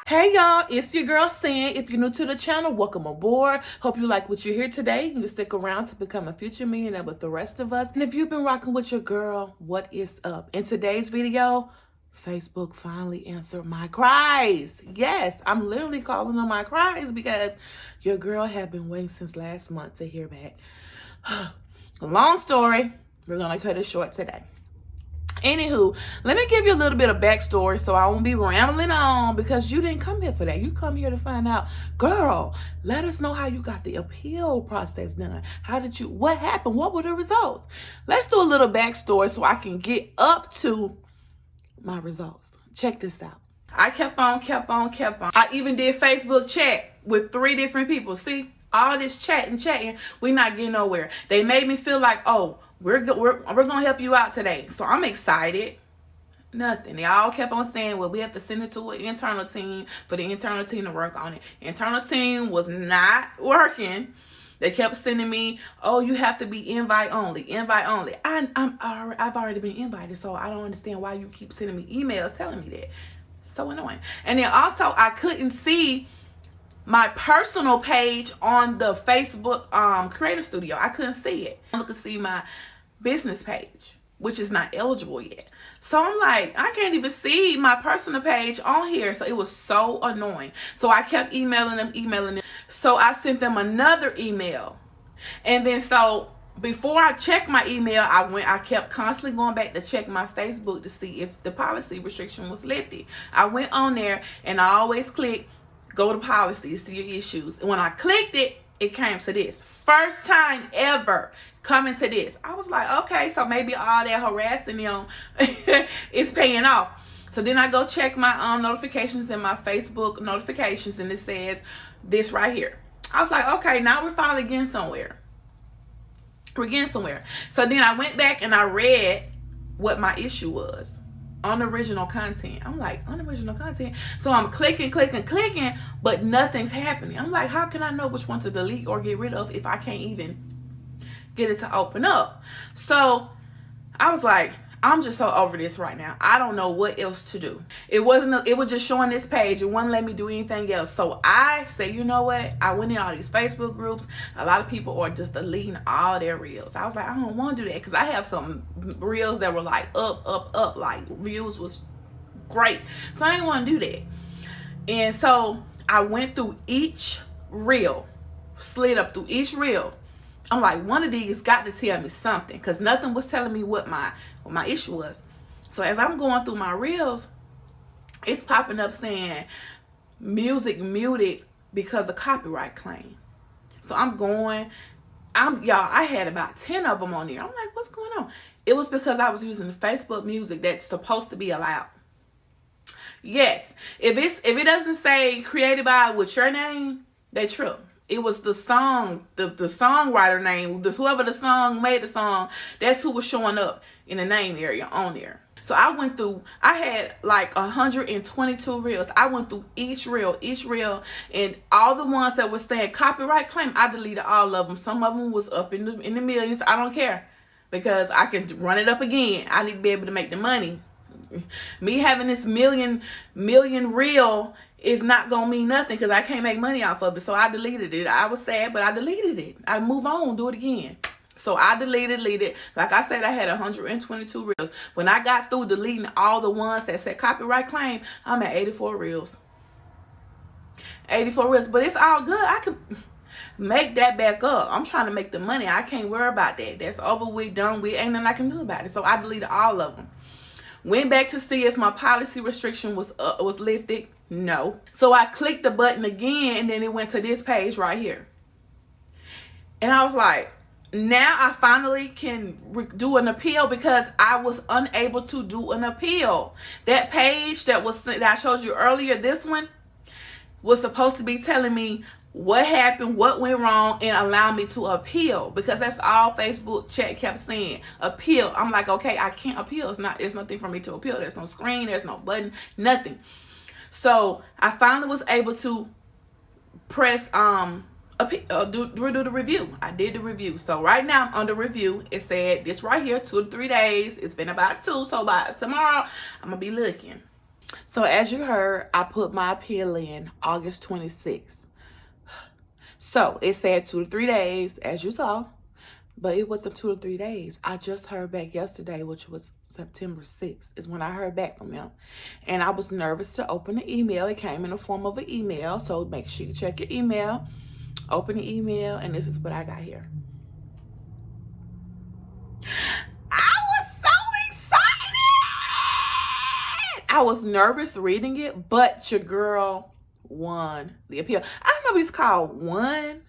Hey y'all, it's your girl Cyn. If you're new to the channel, welcome aboard. Hope you like what you hear today. You stick around to become a future millionaire with the rest of us. And if you've been rocking with your girl, what is up? In today's video, Facebook finally answered my cries. Yes, I'm literally calling them my cries because your girl had been waiting since last month to hear back. Long story, we're gonna cut it short today. Anywho, let me give you a little bit of backstory so I won't be rambling on, because you didn't come here for that. You come here to find out, girl, let us know how you got the appeal process done. What happened? What were the results? Let's do a little backstory so I can get up to my results. Check this out. I kept on. I even did Facebook chat with 3 different people. See, all this chatting, we're not getting nowhere. They made me feel like, oh, we're gonna help you out today. So I'm excited. Nothing. They all kept on saying, well, we have to send it to an internal team for the internal team to work on it. Internal team was not working. They kept sending me, oh, you have to be invite only. I've already been invited, so I don't understand why you keep sending me emails telling me that. So annoying. And then also, I couldn't see my personal page on the Facebook Creator Studio. I couldn't see it. I could see my business page, which is not eligible yet. So I'm like, I can't even see my personal page on here. So it was so annoying. So I kept emailing them. So I sent them another email. And then so before I checked my email, I kept constantly going back to check my Facebook to see if the policy restriction was lifted. I went on there and I always click go to policies, see your issues. And when I clicked it, it came to this. First time ever coming to this. I was like, okay, so maybe all that harassing them is paying off. So then I go check my notifications in my Facebook notifications, and it says this right here. I was like, okay, now we're finally getting somewhere. We're getting somewhere. So then I went back and I read what my issue was. Unoriginal content. I'm like, unoriginal content. So I'm clicking, but nothing's happening. I'm like, how can I know which one to delete or get rid of if I can't even get it to open up? So I was like, I'm just so over this right now. I don't know what else to do. It was just showing this page. It wouldn't let me do anything else. So I said, you know what? I went in all these Facebook groups. A lot of people are just deleting all their reels. I was like, I don't want to do that, because I have some reels that were like up, like views was great. So I didn't want to do that. And so I went through each reel, slid up through each reel. I'm like, one of these got to tell me something, because nothing was telling me what my issue was. So as I'm going through my reels, it's popping up saying music muted because of copyright claim. So I had about 10 of them on there. I'm like, what's going on? It was because I was using the Facebook music that's supposed to be allowed. Yes, if it doesn't say created by with your name, they trip. It was the song, the songwriter name, whoever the song made the song, that's who was showing up in the name area on there. So I had like 122 reels. I went through each reel, and all the ones that were saying copyright claim, I deleted all of them. Some of them was up in the millions. I don't care, because I can run it up again. I need to be able to make the money. Me having this million reel is not gonna mean nothing, because I can't make money off of it. So I deleted it. I was sad, but I deleted it. I moved on, do it again. So I deleted it. Like I said, I had 122 reels. When I got through deleting all the ones that said copyright claim, I'm at 84 reels. 84 reels, but it's all good. I could make that back up. I'm trying to make the money. I can't worry about that. That's over with, done with. Ain't nothing I can do about it. So I deleted all of them. Went back to see if my policy restriction was lifted. No. So I clicked the button again, and then it went to this page right here. And I was like, now I finally can do an appeal, because I was unable to do an appeal. That page that I showed you earlier, this one, was supposed to be telling me what happened, what went wrong, and allow me to appeal, because that's all Facebook chat kept saying, appeal. I'm like, okay, I can't appeal. There's nothing for me to appeal. There's no screen, there's no button, nothing. So I finally was able to press do the review. I did the review. So right now I'm under review. It said this right here, 2 to 3 days. It's been about 2, so by tomorrow I'm gonna be looking. So as you heard, I put my appeal in August 26th. So it said 2 to 3 days, as you saw, but it wasn't 2 to 3 days. I just heard back yesterday, which was September 6th, is when I heard back from them. And I was nervous to open the email. It came in the form of an email, so make sure you check your email. Open the email, and this is what I got here. I was so excited! I was nervous reading it, but your girl won the appeal. I don't know if it's called won,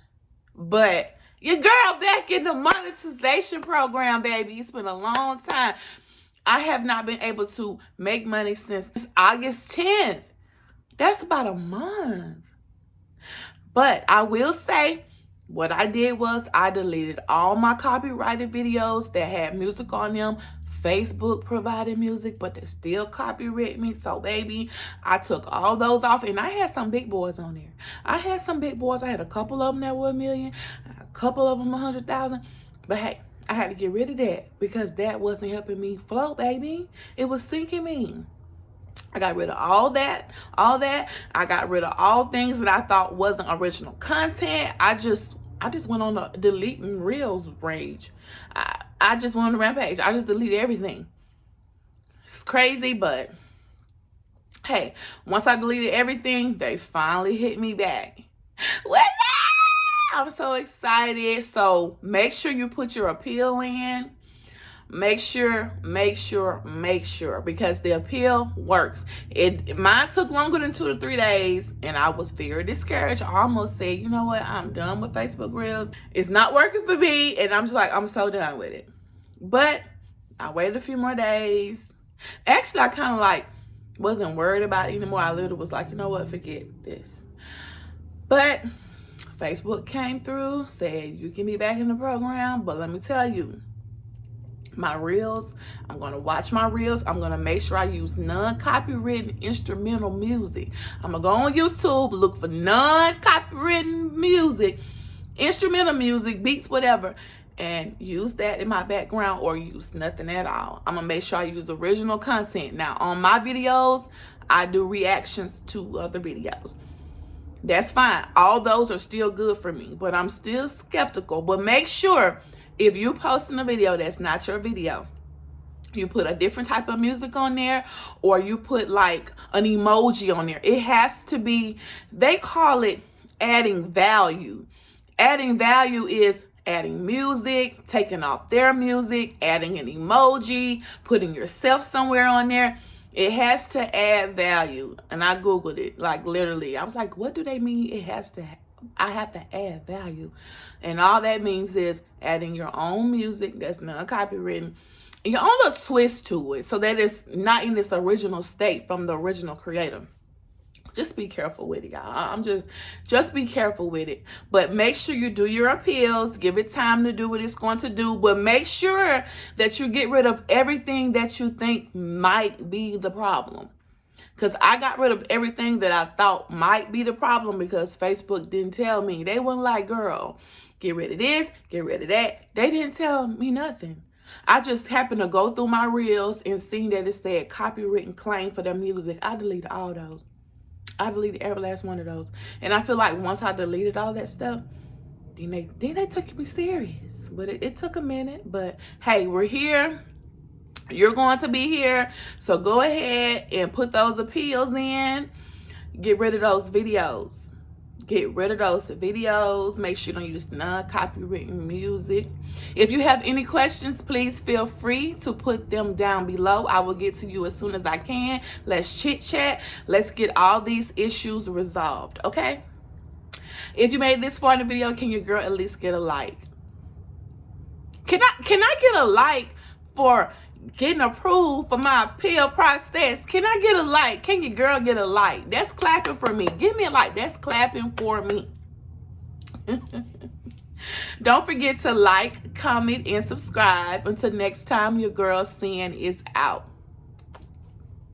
but your girl back in the monetization program, baby. It's been a long time. I have not been able to make money since August 10th. That's about a month. But I will say, what I did was I deleted all my copyrighted videos that had music on them. Facebook provided music, but they still copyright me. So, baby, I took all those off, and I had some big boys on there. I had some big boys. I had a couple of them that were $1 million, a couple of them 100,000. But hey, I had to get rid of that because that wasn't helping me float, baby. It was sinking me. I got rid of all that. I got rid of all things that I thought wasn't original content. I just went on a deleting reels rage. I just went on a rampage. I just deleted everything. It's crazy, but hey, once I deleted everything, they finally hit me back. What now? I'm so excited. So make sure you put your appeal in. Make sure, because the appeal works. Mine took longer than 2 to 3 days, and I was very discouraged. I almost said, you know what, I'm done with Facebook Reels. It's not working for me, and I'm just like, I'm so done with it. But I waited a few more days. Actually, I kind of like wasn't worried about it anymore. I literally was like, you know what, forget this. But Facebook came through, said you can be back in the program, but let me tell you, my reels, I'm going to watch my reels. I'm going to make sure I use non-copywritten instrumental music. I'm going to go on YouTube, look for non-copywritten music, instrumental music, beats, whatever, and use that in my background or use nothing at all. I'm going to make sure I use original content. Now, on my videos, I do reactions to other videos. That's fine. All those are still good for me, but I'm still skeptical. But make sure if you posting a video that's not your video, you put a different type of music on there, or you put like an emoji on there. It has to be, they call it adding value. Adding value is adding music, taking off their music, adding an emoji, putting yourself somewhere on there. It has to add value. And I Googled it, like literally. I was like, what do they mean? I have to add value. And all that means is adding your own music that's non-copywritten and your own little twist to it so that it's not in its original state from the original creator. Just be careful with it, y'all. Just be careful with it. But make sure you do your appeals. Give it time to do what it's going to do. But make sure that you get rid of everything that you think might be the problem. Because I got rid of everything that I thought might be the problem because Facebook didn't tell me. They weren't like, girl, get rid of this, get rid of that. They didn't tell me nothing. I just happened to go through my reels and seen that it said copywritten claim for their music. I deleted all those. I deleted every last one of those. And I feel like once I deleted all that stuff, then they took me serious. But it took a minute. But hey, we're here. You're going to be here. So go ahead and put those appeals in. Get rid of those videos. Get rid of those videos. Make sure you don't use non-copywritten music. If you have any questions, please feel free to put them down below. I will get to you as soon as I can. Let's chit chat. Let's get all these issues resolved, okay? If you made this far in the video, can your girl at least get a like? Can I get a like for getting approved for my appeal process? Can I get a like? Can your girl get a like? That's clapping for me. Give me a like. That's clapping for me. Don't forget to like, comment, and subscribe. Until next time, your girl Cyn is out.